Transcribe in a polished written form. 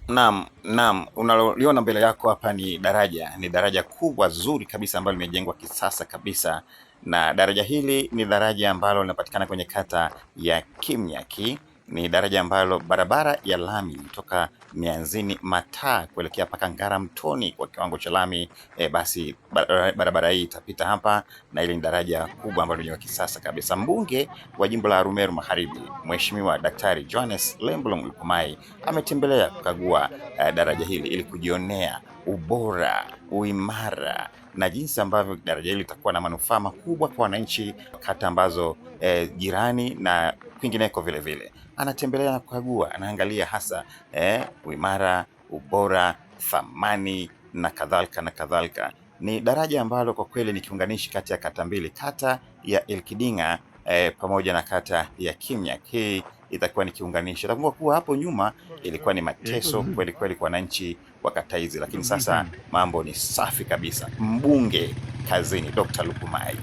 Naam, unaloliona mbele yako hapa ni daraja kubwa zuri kabisa ambalo limejengwa kisasa kabisa, na daraja hili ni daraja ambalo linapatikana kwenye kata ya Kimnyaki. Ni daraja ambalo barabara ya lami kutoka Mianzini Mataa kuelekea paka Ngaramtoni kwa kiwango cha lami. Basi barabara hii itapita hapa, na hili ni daraja kubwa ambalo ni la kisasa kabisa. Mbunge wa jimbo la Arumeru Magharibi, Mheshimiwa Daktari Johannes Lembulong Lukumai ametembelea kukagua daraja hili ili kujionea ubora, uimara na jinsi ambavyo daraja hili litakuwa na manufaa makubwa kwa wananchi kata ambazo jirani na kwingineko vile vile. Anatembelea na kukagua, anaangalia hasa uimara, ubora, thamani na kadhalika na kadhalika. Ni daraja ambalo kwa kweli ni kiunganishi kati ya kata mbili, kata ya Elkiding'a pamoja na kata ya Kimnyaki. Hii itakuwa ni kiunganishi. Itakumbuka kuwa hapo nyuma ilikuwa ni mateso kweli kweli kwa wananchi wa kata hizi, lakini sasa mambo ni safi kabisa. Mbunge kazini, Dr. Lukumai.